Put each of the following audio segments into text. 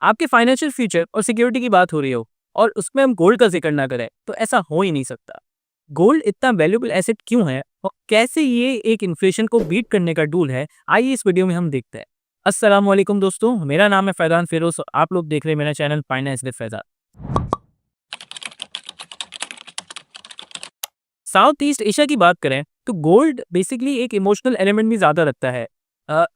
आपके financial future और security की बात हो रही हो और उसमें हम गोल्ड का जिक्र ना करें तो ऐसा हो ही नहीं सकता। गोल्ड इतना वैल्यूएबल एसेट क्यों है और कैसे ये एक इन्फ्लेशन को बीट करने का टूल है, आइए इस वीडियो में हम देखते हैं। अस्सलाम वालेकुम दोस्तों, मेरा नाम है फैजान फिरोज और आप लोग देख रहे हैं मेरा channel finance with Faizan. South east Asia की बात करें तो गोल्ड बेसिकली एक इमोशनल एलिमेंट भी ज़्यादा रखता है।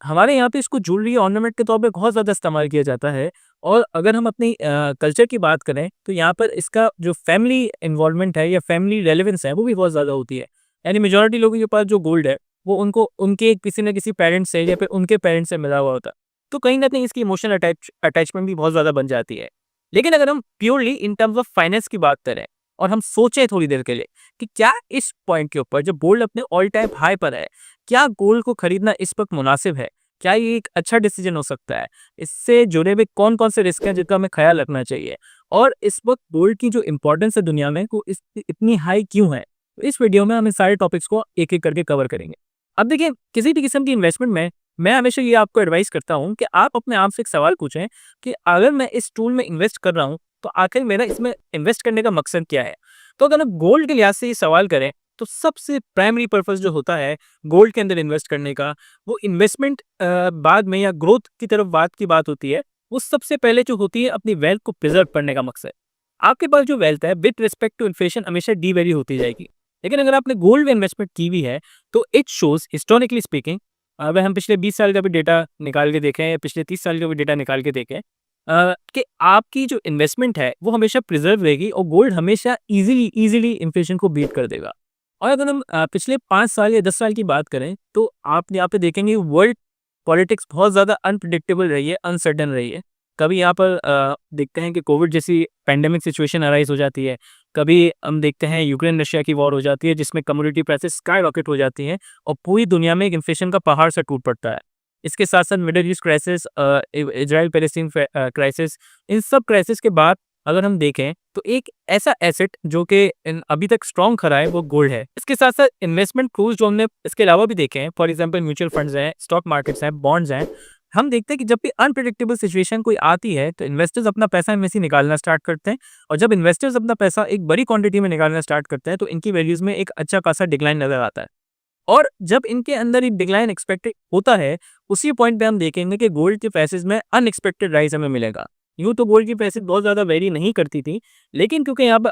हमारे यहाँ पे इसको ज्वेलरी ऑर्नामेंट के तौर पे बहुत ज़्यादा इस्तेमाल किया जाता है। और अगर हम अपनी कल्चर की बात करें तो यहाँ पर इसका जो फैमिली इन्वॉल्वमेंट है या फैमिली रेलेवेंस है वो भी बहुत ज़्यादा होती है। यानी मेजोरिटी लोगों के पास जो गोल्ड है वो उनको उनके किसी न किसी पेरेंट्स से या फिर उनके पेरेंट्स से मिला हुआ होता है। तो कहीं ना कहीं इसकी इमोशनल अटैचमेंट भी बहुत ज़्यादा बन जाती है। लेकिन अगर हम purely in terms of finance की बात करें और हम सोचें थोड़ी देर के लिए कि क्या इस पॉइंट के ऊपर जब गोल्ड अपने ऑल टाइम हाई पर है, क्या गोल्ड को खरीदना इस वक्त मुनासिब है? क्या ये एक अच्छा डिसीजन हो सकता है? इससे जुड़े हुए कौन-कौन से रिस्क हैं जिनका हमें ख्याल रखना चाहिए? और इस वक्त गोल्ड की जो इम्पोर्टेंस है दुनिया में वो इतनी हाई क्यों है? तो इस वीडियो में हम इन सारे टॉपिक्स को एक-एक करके कवर करेंगे। अब देखिए, किसी भी किस्म की इन्वेस्टमेंट में मैं हमेशा ये आपको एडवाइस करता हूँ कि आप अपने आप से एक सवाल पूछें कि अगर मैं इस टूल में इन्वेस्ट कर रहा हूँ, तो आखिर मेरा इसमें इन्वेस्ट करने का मकसद क्या है? तो अगर हम गोल्ड के लिहाज से ये सवाल करें तो सबसे प्राइमरी पर्पस जो होता है गोल्ड के अंदर इन्वेस्ट करने का, वो इन्वेस्टमेंट बाद में या ग्रोथ की तरफ बात होती है। वो सबसे पहले जो होती है अपनी वेल्थ को प्रिजर्व करने का मकसद। आपके पास जो वेल्थ है विद रिस्पेक्ट टू इन्फ्लेशन हमेशा डी वैल्यू होती जाएगी। लेकिन अगर आपने गोल्ड में इन्वेस्टमेंट की हुई है तो इट शोज हिस्टोरिकली स्पीकिंग, अगर हम पिछले 20 साल का भी डेटा निकाल के देखें या पिछले 30 साल का भी डेटा निकाल के देखें, कि आपकी जो इन्वेस्टमेंट है वो हमेशा प्रिजर्व रहेगी और गोल्ड हमेशा इजीली इजीली इन्फ्लेशन को बीट कर देगा। और अगर हम पिछले 5 साल या 10 साल की बात करें तो आप यहाँ पे देखेंगे वर्ल्ड पॉलिटिक्स बहुत ज़्यादा अनप्रिडिक्टेबल रही है, अनसर्टेन रही है। कभी यहाँ पर देखते हैं कि कोविड जैसी पैंडेमिक सिचुएशन अराइज हो जाती है। कभी हम देखते हैं यूक्रेन रशिया की वॉर हो जाती है जिसमें कमोडिटी प्राइसेस स्काई रॉकेट हो जाती हैं और पूरी दुनिया में एक इन्फ्लेशन का पहाड़ सा टूट पड़ता है। इसके साथ-साथ Middle East crisis, Israel Palestine crisis, इन सब क्राइसिस के बाद अगर हम देखें तो एक ऐसा एसेट जो कि अभी तक स्ट्रॉन्ग खड़ा है वो गोल्ड है। इसके साथ-साथ इन्वेस्टमेंट टूल्स जो हमने इसके अलावा भी देखे हैं, फॉर एग्जांपल म्यूचुअल फंड्स हैं, स्टॉक मार्केट्स हैं, बॉन्ड्स हैं। हम देखते हैं कि जब भी अनप्रेडिक्टेबल सिचुएशन कोई आती है तो इन्वेस्टर्स अपना पैसा इनमें से निकालना स्टार्ट करते हैं। और जब इन्वेस्टर्स अपना पैसा एक बड़ी क्वांटिटी में निकालना स्टार्ट करते हैं तो इनकी वैल्यूज में एक अच्छा खासा डिक्लाइन नजर आता है। और जब इनके अंदर एक डिक्लाइन एक्सपेक्टेड होता है, उसी पॉइंट पे हम देखेंगे कि गोल्ड के प्राइसेस में अनएक्सपेक्टेड राइज हमें मिलेगा। यूँ तो गोल्ड की प्राइसेस बहुत ज़्यादा वेरी नहीं करती थी, लेकिन क्योंकि यहाँ पर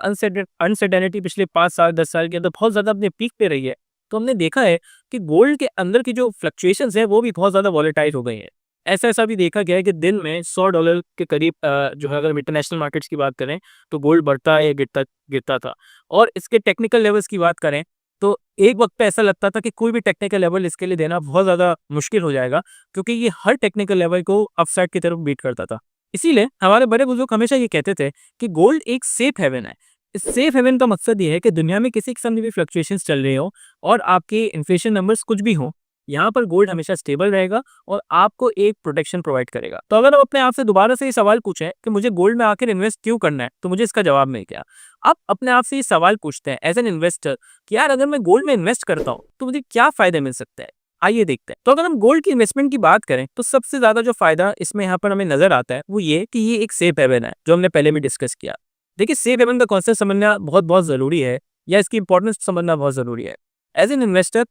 अनसर्टेनिटी पिछले 5 साल 10 साल के अंदर बहुत ज़्यादा अपने पीक पे रही है, तो हमने देखा है कि गोल्ड के अंदर की जो फ्लक्चुएशंस हैं वो भी बहुत ज़्यादा वॉलेटाइल हो गई हैं। ऐसा भी देखा गया है कि दिन में $100 के करीब जो है, अगर हम इंटरनेशनल मार्केट्स की बात करें तो गोल्ड बढ़ता है या गिरता गिरता था। और इसके टेक्निकल लेवल्स की बात करें तो एक वक्त पे ऐसा लगता था कि कोई भी टेक्निकल लेवल इसके लिए देना बहुत ज़्यादा मुश्किल हो जाएगा, क्योंकि ये हर टेक्निकल लेवल को अपसाइड की तरफ बीट करता था। इसीलिए हमारे बड़े बुजुर्ग हमेशा ये कहते थे कि गोल्ड एक सेफ हेवन है। इस सेफ हेवन का मकसद ये है कि दुनिया में किसी किस्म की भी फ्लक्चुएशंस चल रही हो और आपके इन्फ्लेशन नंबर्स कुछ भी हो, यहाँ पर गोल्ड हमेशा स्टेबल रहेगा और आपको एक प्रोटेक्शन प्रोवाइड करेगा। तो अगर हम अपने आप से दोबारा से ये सवाल पूछें कि मुझे गोल्ड में आखिर इन्वेस्ट क्यों करना है, तो मुझे इसका जवाब मिल गया। आप अपने आप से ये सवाल पूछते हैं एज एन इन्वेस्टर कि यार अगर मैं गोल्ड में इन्वेस्ट करता हूँ तो मुझे क्या फायदे मिल सकते हैं। आइए देखते हैं। तो अगर हम गोल्ड की इन्वेस्टमेंट की बात करें तो सबसे ज्यादा जो फायदा इसमें यहाँ पर हमें नजर आता है वो ये कि ये एक सेफ हेवन है, जो हमने पहले भी डिस्कस किया। देखिए, सेफ हेवन का कॉन्सेप्ट समझना बहुत बहुत जरूरी है, या इसकी इंपॉर्टेंस समझना बहुत जरूरी है। एज एन इन्वेस्टर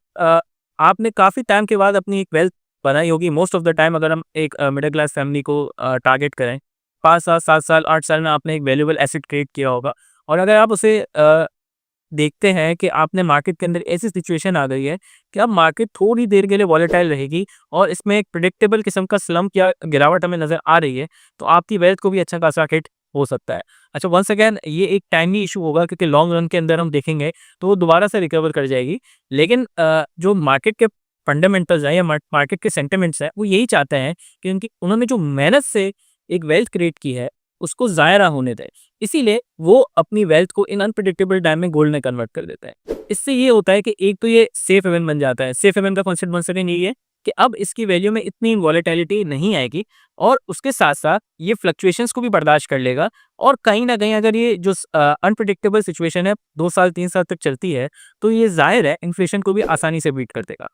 आपने काफी टाइम के बाद अपनी एक वेल्थ बनाई होगी। मोस्ट ऑफ द टाइम अगर हम एक मिडिल क्लास फैमिली को टारगेट करें, 5 साल 7 साल 8 साल में आपने एक वैल्यूएबल एसेट क्रिएट किया होगा। और अगर आप उसे देखते हैं कि आपने मार्केट के अंदर ऐसी सिचुएशन आ गई है कि अब मार्केट थोड़ी देर के लिए वॉलेटाइल रहेगी और इसमें एक प्रेडिक्टेबल किस्म का स्लम्प या गिरावट हमें नजर आ रही है, तो आपकी वेल्थ को भी अच्छा खासा हिट हो सकता है। अच्छा, वंस अगेन ये एक टाइमली इशू होगा, क्योंकि लॉन्ग रन के अंदर हम देखेंगे तो वो दोबारा से रिकवर कर जाएगी। लेकिन जो मार्केट के फंडामेंटल्स हैं या मार्केट के सेंटिमेंट्स हैं वो यही चाहते हैं कि उन्होंने जो मेहनत से एक वेल्थ क्रिएट की है उसको ज़ाया ना होने दें। इसीलिए वो अपनी वेल्थ को इन अनप्रेडिक्टेबल टाइम में गोल्ड में कन्वर्ट कर देता है। इससे ये होता है कि एक तो ये सेफ हेवन बन जाता है। सेफ हेवन का कॉन्सेप्ट वंस अगेन यही है कि अब इसकी वैल्यू में इतनी वॉलेटिलिटी नहीं आएगी और उसके साथ-साथ ये फ्लक्चुएशंस को भी बर्दाश्त कर लेगा। और कहीं न कहीं अगर ये जो अनप्रेडिक्टेबल सिचुएशन है 2 साल 3 साल तक चलती है, तो ये ज़ाहिर है इन्फ्लेशन को भी आसानी से बीट कर देगा।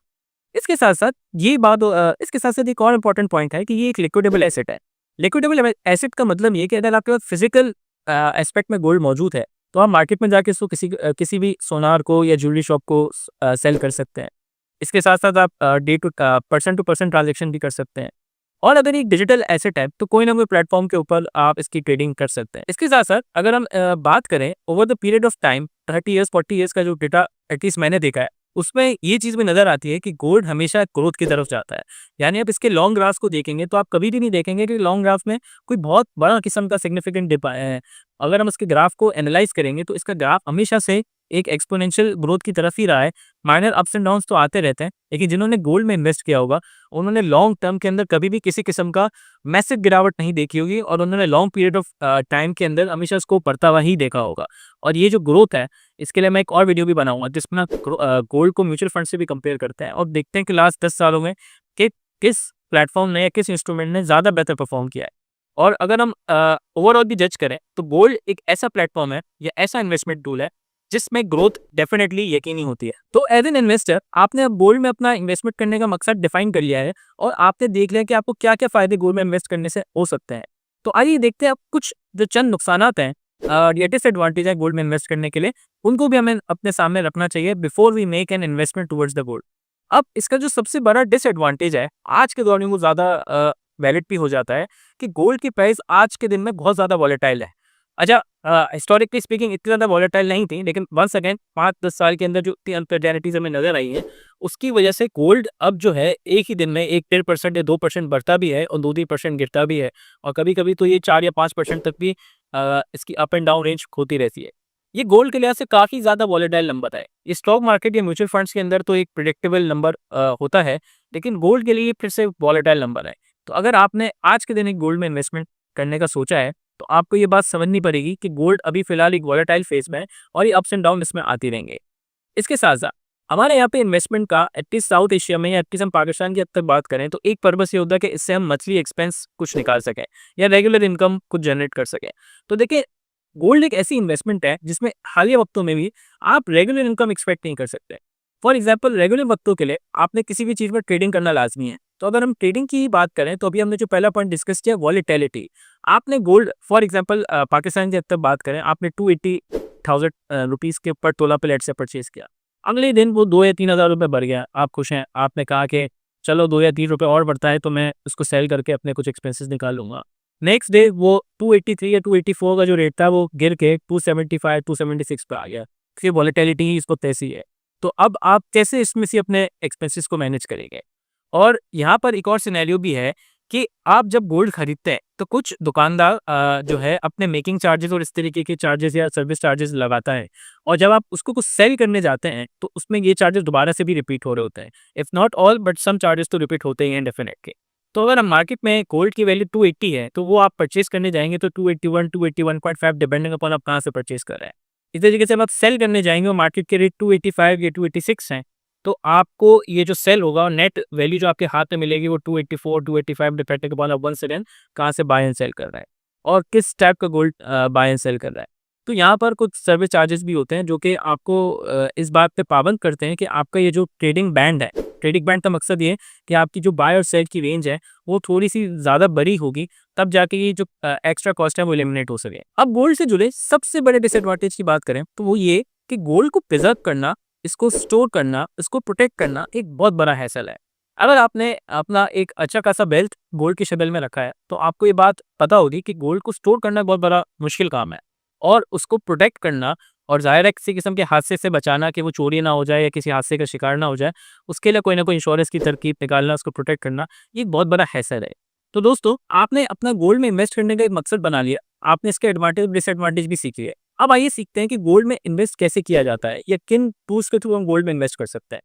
इसके साथ-साथ एक और इम्पोर्टेंट पॉइंट है कि ये एक लिक्विडेबल एसेट है। लिक्विडेबल एसेट का मतलब ये है कि अगर आपके पास फिजिकल एस्पेक्ट में गोल्ड मौजूद है, तो आप मार्केट में जाके इसको किसी भी सोनार को या ज्वेलरी शॉप को सेल कर सकते हैं। इसके साथ-साथ आप day to person to person transaction भी कर सकते हैं। और अगर ये डिजिटल एसेट है, तो कोई ना कोई प्लेटफ़ॉर्म के ऊपर आप इसकी ट्रेडिंग कर सकते हैं। इसके साथ-साथ अगर हम बात करें over the period of time 30 years, 40 years का जो डेटा एटलीस्ट मैंने देखा है, उसमें ये चीज़ भी नज़र आती है कि गोल्ड हमेशा ग्रोथ की तरफ जाता है। यानी आप इसके लॉन्ग ग्राफ्स को देखेंगे, तो आप कभी भी नहीं देखेंगे कि लॉन्ग ग्राफ में कोई बहुत बड़ा किस्म का सिग्निफिकेंट डिप आया है। अगर हम इसके ग्राफ को एनालाइज़ करेंगे, तो इसका ग्राफ हमेशा से एक एक्सपोनेंशियल ग्रोथ की तरफ ही रहा है। माइनर अप्स एंड डाउन्स तो आते रहते हैं, लेकिन जिन्होंने गोल्ड में इन्वेस्ट किया होगा, उन्होंने लॉन्ग टर्म के अंदर कभी भी किसी किस्म का मैसिव गिरावट नहीं देखी होगी और उन्होंने लॉन्ग पीरियड ऑफ टाइम के अंदर हमेशा इसको बढ़ता हुआ ही देखा होगा। और ये जो ग्रोथ है, इसके लिए मैं एक और वीडियो भी बनाऊँगा जिसमें गोल्ड को म्यूचुअल फंड से भी कंपेयर करते हैं और देखते हैं कि लास्ट 10 सालों में कि किस प्लेटफ़ॉर्म ने या किस इंस्ट्रूमेंट ने ज़्यादा बेहतर परफ़ॉर्म किया है। और अगर हम ओवरऑल भी जज करें, तो गोल्ड एक ऐसा प्लेटफ़ॉर्म है या ऐसा इन्वेस्टमेंट टूल है जिसमें ग्रोथ डेफिनेटली यकीनी होती है। तो एज़ एन इन्वेस्टर आपने अब गोल्ड में अपना इन्वेस्टमेंट करने का मकसद डिफाइन कर लिया है और आपने देख लिया कि आपको क्या-क्या फ़ायदे गोल्ड में इन्वेस्ट करने से हो सकते हैं। तो आइए देखते हैं अब कुछ जो चंद नुकसानात हैं या डिसएडवांटेज है गोल्ड में इन्वेस्ट करने के लिए, उनको भी हमें अपने सामने रखना चाहिए before we make an investment towards the gold. अब इसका जो सबसे बड़ा डिसएडवांटेज है, आज के दौर में वो ज़्यादा वैलिड भी हो जाता है कि गोल्ड की प्राइस आज के दिन में बहुत ज़्यादा वॉलेटाइल है। अच्छा, हिस्टोरिकली स्पीकिंग इतनी ज़्यादा वॉलेटाइल नहीं थी, लेकिन वंस अगेन 5-10 साल के अंदर जो इतनी अनसर्टेनिटीज़ हमें नज़र आई हैं, उसकी वजह से गोल्ड अब जो है एक ही दिन में 1 डेढ़ % या 2% बढ़ता भी है और 2-3% गिरता भी है और कभी-कभी तो ये 4 या 5% तक भी इसकी अप एंड डाउन रेंज होती रहती है। ये गोल्ड के लिहाज से काफ़ी ज़्यादा वॉलेटाइल नंबर है। ये स्टॉक मार्केट या म्यूचुअल फंड्स के अंदर तो एक प्रेडिक्टेबल नंबर होता है, लेकिन गोल्ड के लिए फिर से वॉलेटाइल नंबर है। तो अगर आपने आज के दिन एक गोल्ड में इन्वेस्टमेंट करने का सोचा है, तो आपको ये बात समझनी पड़ेगी कि गोल्ड अभी फिलहाल एक वॉलेटाइल फेज़ में है और ये अप्स एंड डाउन इसमें आती रहेंगे। इसके साथ-साथ हमारे यहाँ पे इन्वेस्टमेंट का एटलीस्ट साउथ एशिया में या एटलीस्ट हम पाकिस्तान की हद तक बात करें, तो एक पर्पस ये होता है कि इससे हम मंथली एक्सपेंस कुछ निकाल सकें या रेगुलर इनकम कुछ जनरेट कर सकें। तो देखिए, गोल्ड एक ऐसी इन्वेस्टमेंट है जिसमें हालिया वक़्तों में भी आप रेगुलर इनकम एक्सपेक्ट नहीं कर सकते। फॉर एग्ज़ाम्पल रेगुलर वक़्तों के लिए आपने किसी भी चीज़ में ट्रेडिंग करना लाज़मी है। तो अगर हम ट्रेडिंग की ही बात करें, तो अभी हमने जो पहला पॉइंट डिस्कस किया वॉलेटिलिटी। आपने गोल्ड फॉर एग्ज़ाम्पल पाकिस्तान की हद तक बात करें, आपने 280,000 रुपीज़ के ऊपर तोला पे लेट से परचेज़ किया। अगले दिन वो 2 या 3,000 रुपए बढ़ गया, आप खुश हैं। आपने कहा कि चलो 2 या 3 रुपए और बढ़ता है तो मैं उसको सेल करके अपने कुछ एक्सपेंसेस निकाल लूँगा। नेक्स्ट डे वो 283 या 284 का जो रेट था वो गिर के 275, 276 पे आ गया। फिर वॉलेटिलिटी ही इसको तैसी है। तो अब आप कैसे इसमें से अपने एक्सपेंसेस को मैनेज करेंगे? और यहाँ पर एक और सिनेरियो भी है कि आप जब गोल्ड खरीदते हैं, तो कुछ दुकानदार जो है अपने मेकिंग चार्जेस और इस तरीके के चार्जेस या सर्विस चार्जेस लगाता है और जब आप उसको कुछ सेल करने जाते हैं, तो उसमें ये चार्जेस दोबारा से भी रिपीट हो रहे होते हैं। If not all but some charges तो रिपीट होते ही हैं डेफिनेटली। तो अगर हम मार्केट में गोल्ड की वैल्यू 280 है, तो वो आप परचेज़ करने जाएँगे तो 281, 281.5 डिपेंडिंग अपॉन आप कहाँ से परचेज़ कर रहे हैं। इसी तरीके से जब आप सेल करने जाएँगे और मार्केट के रेट 285 या 286 हैं, तो आपको ये जो सेल होगा और नेट वैल्यू जो आपके हाथ में मिलेगी वो 284, 285 डिपेंडिंग अपॉन आप वंस अगेन कहाँ से बाय एंड सेल कर रहा है और किस टाइप का गोल्ड बाय एंड सेल कर रहा है। तो यहाँ पर कुछ सर्विस चार्जेस भी होते हैं जो कि आपको इस बात पे पाबंद करते हैं कि आपका ये जो ट्रेडिंग बैंड है, ट्रेडिंग बैंड का मकसद ये है कि आपकी जो बाय और सेल की रेंज है वो थोड़ी-सी ज़्यादा बड़ी होगी, तब जाके ये जो एक्स्ट्रा कॉस्ट है वो एलिमिनेट हो सके। अब गोल्ड से जुड़े सबसे बड़े डिसएडवांटेज की बात करें, तो वो ये कि गोल्ड को प्रिज़र्व करना, इसको स्टोर करना, इसको प्रोटेक्ट करना एक बहुत बड़ा हैसल है। अगर आपने अपना एक अच्छा खासा बेल्ट गोल्ड की शक्ल में रखा है, तो आपको ये बात पता होगी कि गोल्ड को स्टोर करना बहुत बड़ा मुश्किल काम है और उसको प्रोटेक्ट करना और ज़ाहिर है किसी किस्म के हादसे से बचाना कि वो चोरी ना हो जाए या किसी हादसे का शिकार ना हो जाए, उसके लिए कोई ना कोई इंश्योरेंस की तरकीब निकालना, उसको प्रोटेक्ट करना, ये एक बहुत बड़ा हैसल है। तो दोस्तों, आपने अपना गोल्ड में इन्वेस्ट करने का एक मकसद बना लिया, आपने इसके एडवांटेज डिसएडवांटेज भी सीख लिए। अब आइए सीखते हैं कि गोल्ड में इन्वेस्ट कैसे किया जाता है या किन टूल्स के थ्रू हम गोल्ड में इन्वेस्ट कर सकते हैं।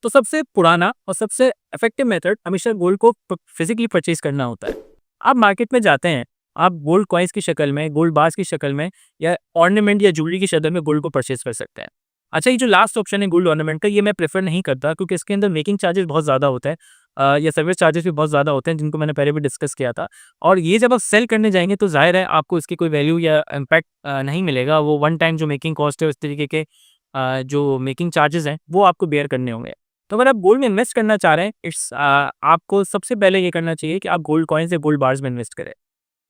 तो सबसे पुराना और सबसे इफेक्टिव मेथड हमेशा गोल्ड को फिजिकली परचेज करना होता है। आप मार्केट में जाते हैं, आप गोल्ड कॉइन्स की शक्ल में, गोल्ड बार्स की शक्ल में या ऑर्नामेंट या ज्वेलरी की शक्ल में गोल्ड को परचेज कर सकते हैं। अच्छा, ये जो लास्ट ऑप्शन है गोल्ड ऑर्नामेंट का, ये मैं प्रेफर नहीं करता क्योंकि इसके अंदर मेकिंग चार्जेस बहुत ज़्यादा होता है या सर्विस चार्जेस भी बहुत ज़्यादा होते हैं जिनको मैंने पहले भी डिस्कस किया था। और ये जब आप सेल करने जाएंगे तो जाहिर है आपको इसकी कोई वैल्यू या इम्पैक्ट नहीं मिलेगा। वो वन टाइम जो मेकिंग कॉस्ट है, उस तरीके के जो मेकिंग चार्जेस हैं वो आपको बेयर करने होंगे। तो अगर आप गोल्ड में इन्वेस्ट करना चाह रहे हैं, आपको सबसे पहले ये करना चाहिए कि आप गोल्ड कॉइन्स या गोल्ड बार्स में इन्वेस्ट करें।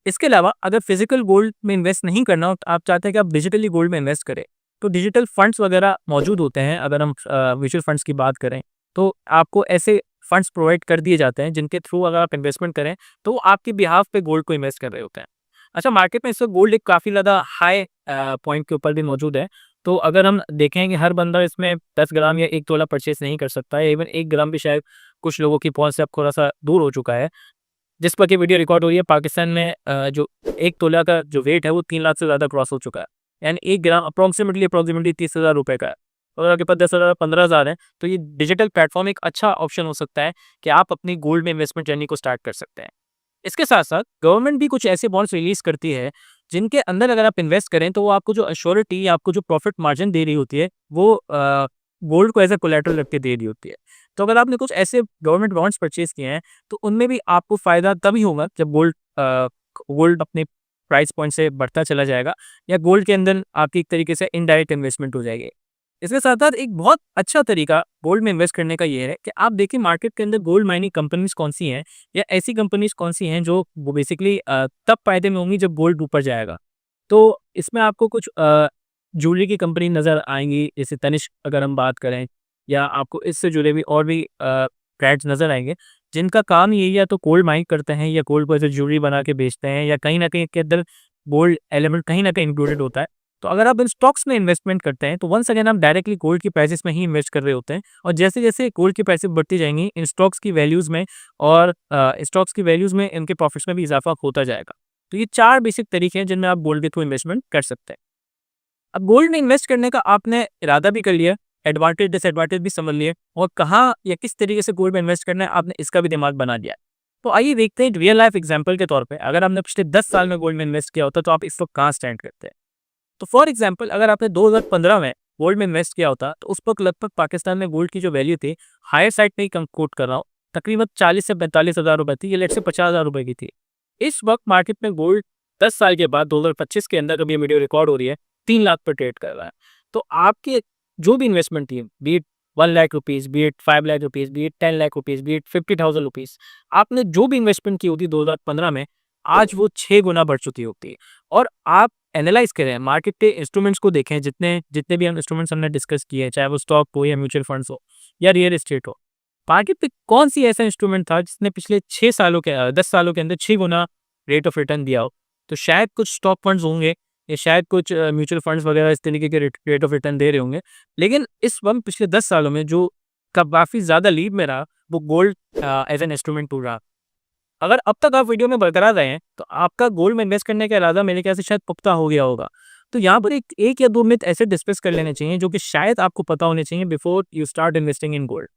इसके अलावा अगर फिजिकल गोल्ड में इन्वेस्ट नहीं करना हो, तो आप चाहते हैं कि आप डिजिटली गोल्ड में इन्वेस्ट करें, तो डिजिटल फंड्स वगैरह मौजूद होते हैं। अगर हम म्यूचुअल फंड्स की बात करें, तो आपको ऐसे फंड्स प्रोवाइड कर दिए जाते हैं जिनके थ्रू अगर आप इन्वेस्टमेंट करें, तो वो आपके बिहाफ पे गोल्ड को इन्वेस्ट कर रहे होते हैं। अच्छा, मार्केट में इस वक्त गोल्ड एक काफ़ी ज़्यादा हाई पॉइंट के ऊपर भी मौजूद है। तो अगर हम देखें कि हर बंदा इसमें 10 ग्राम या 1 तोला परचेज़ नहीं कर सकता है, इवन 1 ग्राम भी शायद कुछ लोगों की पहुँच से अब थोड़ा-सा दूर हो चुका है। जिस वक़्त ये वीडियो रिकॉर्ड हो रही है, पाकिस्तान में जो 1 तोला का जो वेट है वो 3 लाख से ज़्यादा क्रॉस हो चुका है। यानी 1 ग्राम अप्रॉक्सिमेटली 30,000 रुपए का है। और आपके पास 10,000 15,000 है, तो ये डिजिटल प्लेटफ़ॉर्म एक अच्छा ऑप्शन हो सकता है कि आप अपनी गोल्ड में इन्वेस्टमेंट जर्नी को स्टार्ट कर सकते हैं। इसके साथ-साथ गवर्नमेंट भी कुछ ऐसे बॉन्ड्स रिलीज़ करती है, जिनके अंदर अगर आप इन्वेस्ट करें, तो वो आपको जो एश्योरिटी या आपको जो प्रॉफ़िट मार्जिन दे रही होती है, वो गोल्ड को एज़ अ कोलैटरल रख के दे रही होती है। तो अगर आपने कुछ ऐसे गवर्नमेंट बॉन्ड्स परचेज़ किए हैं, तो उनमें भी आपको फ़ायदा तभी होगा जब गोल्ड अपने प्राइस पॉइंट से बढ़ता चला जाएगा, या गोल्ड के अंदर आपकी एक तरीके से इनडायरेक्ट इन्वेस्टमेंट हो जाएगी। इसके साथ-साथ एक बहुत अच्छा तरीका गोल्ड में इन्वेस्ट करने का ये है कि आप देखिए मार्केट के अंदर गोल्ड माइनिंग कंपनीज़ कौन-सी हैं, या ऐसी कंपनीज़ कौन-सी हैं जो वो बेसिकली तब फ़ायदे में होंगी जब गोल्ड ऊपर जाएगा। तो इसमें आपको कुछ ज्वेलरी की कंपनी नज़र आएँगी, जैसे तनिष्क अगर हम बात करें, या आपको इससे जुड़े भी और भी ब्रांड्स नज़र आएँगे, जिनका काम यही या तो गोल्ड माइन करते हैं, या गोल्ड को ऐसे ज्वेलरी बना के बेचते हैं, या कहीं न कहीं के अंदर गोल्ड एलिमेंट कहीं न कहीं इंक्लूडेड होता है। तो अगर आप इन स्टॉक्स में इन्वेस्टमेंट करते हैं, तो वंस अगेन आप डायरेक्टली गोल्ड की प्राइसेज़ में ही इन्वेस्ट कर रहे होते हैं, और जैसे-जैसे गोल्ड की प्राइसेज़ बढ़ती जाएँगी, इन स्टॉक्स की वैल्यूज़ में और स्टॉक्स की वैल्यूज़ में इनके प्रॉफिट्स में भी इज़ाफ़ा होता जाएगा। तो ये 4 बेसिक तरीके हैं जिनमें आप गोल्ड के थ्रू इन्वेस्टमेंट कर सकते हैं। अब गोल्ड में इन्वेस्ट करने का आपने इरादा भी कर लिया, एडवांटेज डिसएडवांटेज भी समझ लिए, और कहाँ या किस तरीके से गोल्ड में इन्वेस्ट करना है आपने इसका भी दिमाग बना लिया है। तो आइए देखते हैं रियल लाइफ एग्जांपल के तौर पे, अगर आपने पिछले 10 साल में गोल्ड में इन्वेस्ट किया होता, तो आप इस वक्त कहाँ स्टैंड करते हैं। तो फॉर एग्जांपल, अगर आपने 2015 में गोल्ड में इन्वेस्ट किया होता, तो उस वक्त लगभग पाकिस्तान में गोल्ड की जो वैल्यू थी, हायर साइड पे ही कोट कर रहा हूँ, तकरीबन 40 से 45 हज़ार रुपए थी, ये लेट से 50 हज़ार रुपए की थी। इस वक्त मार्केट में गोल्ड 10 साल के बाद 2025 के अंदर, जब ये वीडियो रिकॉर्ड हो रही है, 3 लाख पर ट्रेड कर रहा है। तो आपकी जो भी इन्वेस्टमेंट थी, B it 1 lakh rupees, B it 5 lakh rupees, B it 10 lakh rupees, B it 50,000 rupees, आपने जो भी इन्वेस्टमेंट की होती 2015 में, आज वो 6 गुना बढ़ चुकी होती है। और आप एनालाइज़ करें, मार्केट के इंस्ट्रूमेंट्स को देखें, जितने जितने भी हम इंस्ट्रूमेंट्स हमने डिस्कस किए हैं, चाहे वो स्टॉक हो, या म्यूचुअल फंड्स हो, या रियल एस्टेट हो। मार्केट पे कौन-सी ऐसा इंस्ट्रूमेंट था जिसने पिछले 10 सालों के अंदर 6 गुना रेट ऑफ रिटर्न दिया हो? तो शायद कुछ स्टॉक फंड्स होंगे, या शायद कुछ म्यूचुअल फंड्स वगैरह इस तरीके के रेट ऑफ रिटर्न दे रहे होंगे। लेकिन इस वक़्त पिछले 10 सालों में जो काफ़ी ज़्यादा लीड में रहा, वो gold as an instrument tool रहा। अगर अब तक आप वीडियो में बरकरार रहे हैं, तो आपका गोल्ड में इन्वेस्ट करने का इरादा मेरे ख्याल से शायद पुख्ता हो गया होगा। तो यहाँ पर एक या 2 मिथ ऐसे डिस्कस कर लेने चाहिए, जो कि शायद आपको पता होने चाहिए before you start investing in gold.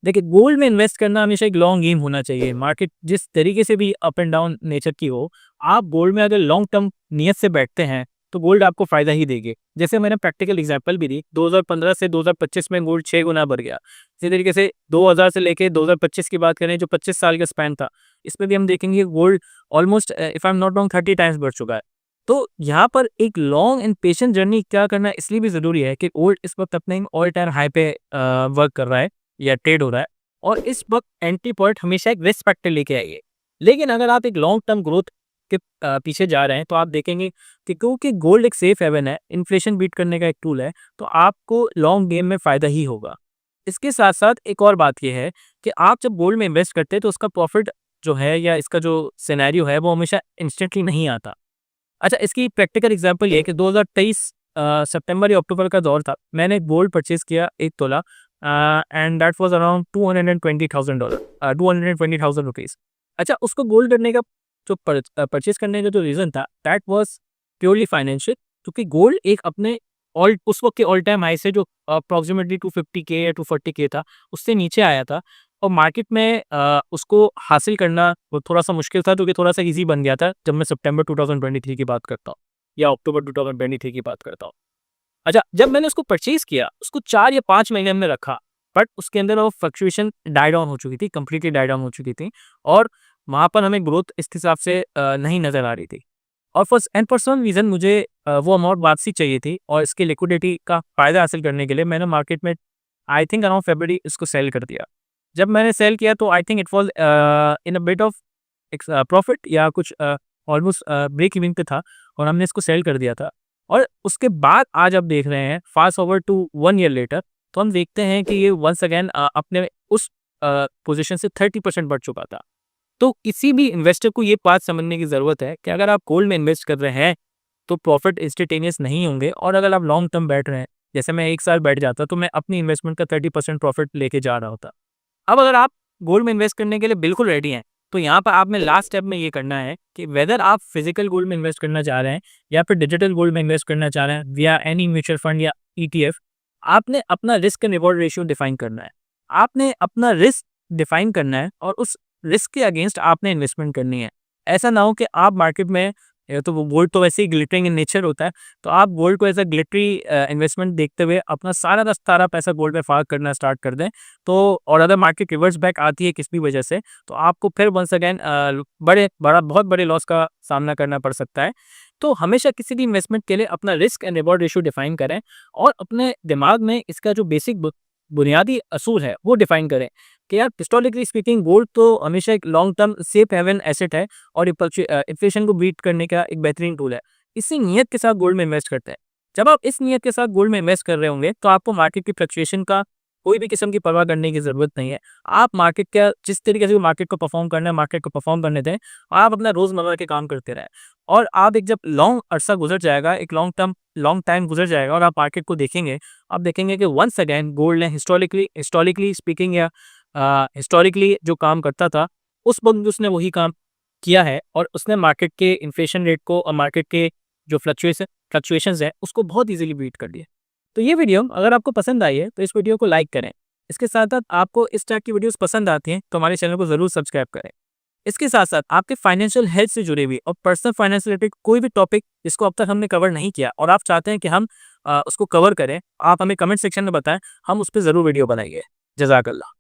देखिए, गोल्ड में इन्वेस्ट करना हमेशा एक लॉन्ग गेम होना चाहिए। मार्केट जिस तरीके से भी अप एंड डाउन नेचर की हो, आप गोल्ड में अगर लॉन्ग टर्म नियत से बैठते हैं, तो गोल्ड आपको फ़ायदा ही देगी। जैसे मैंने प्रैक्टिकल एग्जांपल भी दी, 2015 से 2025 में गोल्ड 6 गुना बढ़ गया। इसी तरीके से 2000 से लेके 2025 की बात करें, जो 25 साल का स्पैन था, इसमें भी हम देखेंगे gold almost if I am not wrong 30 times बढ़ चुका है। तो यहाँ पर एक लॉन्ग एंड पेशेंट जर्नी इख्तियार करना इसलिए भी ज़रूरी है कि गोल्ड इस वक्त अपने ऑल टाइम हाई पे वर्क कर रहा है, या ट्रेड हो रहा है, और इस वक्त एंट्री पॉइंट हमेशा एक रिस्क फैक्टर लेके आइए। लेकिन अगर आप एक लॉन्ग टर्म ग्रोथ के पीछे जा रहे हैं, तो आप देखेंगे कि क्योंकि गोल्ड एक सेफ हेवन है, इन्फ्लेशन बीट करने का एक टूल है, तो आपको लॉन्ग गेम में फ़ायदा ही होगा। इसके साथ-साथ एक और बात ये है कि आप जब गोल्ड में इन्वेस्ट करते हैं, तो उसका प्रॉफ़िट जो है, या इसका जो सिनेरियो है, वो हमेशा इंस्टेंटली नहीं आता। अच्छा, इसकी प्रैक्टिकल एग्जांपल ये है कि 2023 सितंबर या अक्टूबर का दौर था। मैंने गोल्ड परचेज़ किया 1 तोला, and that was around $220,000 220,000 rupees. अच्छा, उसको गोल्ड करने का जो परचेज़ करने का जो रीज़न था, दैट वाज़ प्योरली फाइनेंशियल, क्योंकि गोल्ड एक अपने ऑल उस वक़्त के ऑल टाइम हाई से, जो अप्रॉक्सिमेटली 250 के या 240 के था, उससे नीचे आया था, और मार्केट में उसको हासिल करना वो थोड़ा-सा मुश्किल था, जो कि थोड़ा-सा ईज़ी बन गया था जब मैं सितंबर 2023 की बात करता हूँ, या अक्टूबर 2023 की बात करता हूँ। अच्छा, जब मैंने उसको परचेज़ किया, उसको 4 या 5 महीने हमने रखा, बट उसके अंदर वो फ्लक्चुएशन डाई डाउन हो चुकी थी, कंप्लीटली डाई डाउन हो चुकी थी, और वहाँ पर हमें ग्रोथ इस हिसाब से नहीं नज़र आ रही थी। और फॉर सम रीज़न मुझे वो अमाउंट वापसी चाहिए थी, और इसकी लिक्विडिटी का फ़ायदा हासिल करने के लिए मैंने मार्केट में आई थिंक अराउंड फरवरी इसको सेल कर दिया। जब मैंने सेल किया तो I think it was in a bit of profit या कुछ ऑलमोस्ट ब्रेक इवन पे था और हमने इसको सेल कर दिया था। और उसके बाद आज आप देख रहे हैं fast forward to 1 year later, तो हम देखते हैं कि ये वंस अगेन अपने उस पोज़ीशन से 30% बढ़ चुका था। तो किसी भी इन्वेस्टर को ये बात समझने की ज़रूरत है कि अगर आप गोल्ड में इन्वेस्ट कर रहे हैं, तो प्रॉफिट इंस्टेंटेनियस नहीं होंगे और अगर आप लॉन्ग टर्म बैठ रहे हैं, जैसे मैं 1 साल बैठ जाता तो मैं अपनी इन्वेस्टमेंट का 30% प्रॉफिट लेके जा रहा होता। अब अगर आप गोल्ड में इन्वेस्ट करने के लिए बिल्कुल रेडी हैं, तो यहाँ पर आप में लास्ट स्टेप में ये करना है कि वेदर आप फिजिकल गोल्ड में इन्वेस्ट करना चाह रहे हैं या फिर डिजिटल गोल्ड में इन्वेस्ट करना चाह रहे हैं विया एनी म्यूचुअल फंड या ईटीएफ, आपने अपना risk and reward ratio define करना है। आपने अपना रिस्क डिफाइन करना है और उस रिस्क के अगेंस्ट आपने इन्वेस्टमेंट करनी है। ऐसा ना हो कि आप मार्केट में तो वो गोल्ड तो वैसे ही ग्लिटरिंग इन नेचर होता है, तो आप गोल्ड को एज़ अ ग्लिटरी इन्वेस्टमेंट देखते हुए अपना सारा का सारा पैसा गोल्ड में फार्क करना स्टार्ट कर दें, तो और अगर मार्केट रिवर्स बैक आती है किसी भी वजह से, तो आपको फिर वंस अगेन बहुत बड़े लॉस का सामना करना पड़ सकता है। तो हमेशा किसी भी इन्वेस्टमेंट के लिए अपना risk and reward ratio define करें और अपने दिमाग में इसका जो बेसिक बुनियादी असूल है वो डिफाइन करें कि यार हिस्टोरिकली स्पीकिंग गोल्ड तो हमेशा एक long term safe haven asset है और इन्फ्लेशन को बीट करने का एक बेहतरीन टूल है। इसी नीयत के साथ गोल्ड में इन्वेस्ट करते हैं। जब आप इस नीयत के साथ गोल्ड में इन्वेस्ट कर रहे होंगे तो आपको मार्केट की फ्लक्चुएशन का कोई भी किस्म की परवाह करने की ज़रूरत नहीं है। आप मार्केट का जिस तरीके से मार्केट को परफॉर्म करना है, मार्केट को परफॉर्म करने दें। आप अपना रोज़मर्रा के काम करते रहें और आप एक जब लॉन्ग अरसा गुजर जाएगा, एक लॉन्ग टाइम गुजर जाएगा और आप मार्केट को देखेंगे, आप देखेंगे कि वंस अगेन गोल्ड ने हिस्टोरिकली स्पीकिंग या हिस्टोरिकली जो काम करता था, उस वक़्त भी उसने वही काम किया है और उसने मार्केट के इन्फ्लेशन रेट को और मार्केट के जो फ्लक्चुएशंस है, उसको बहुत ईज़िली बीट कर दिया। तो ये वीडियो अगर आपको पसंद आई है, तो इस वीडियो को लाइक करें। इसके साथ-साथ आपको इस टाइप की वीडियोज़ पसंद आती हैं, तो हमारे चैनल को ज़रूर सब्सक्राइब करें। इसके साथ-साथ आपके फाइनेंशियल हेल्थ से जुड़े हुए और पर्सनल फाइनेंस से रिलेटेड कोई भी टॉपिक जिसको अब तक हमने कवर नहीं किया और आप चाहते हैं कि हम उसको कवर करें, आप हमें कमेंट सेक्शन में बताएँ, हम उस पे ज़रूर वीडियो बनाएँगे। जज़ाकल्लाह।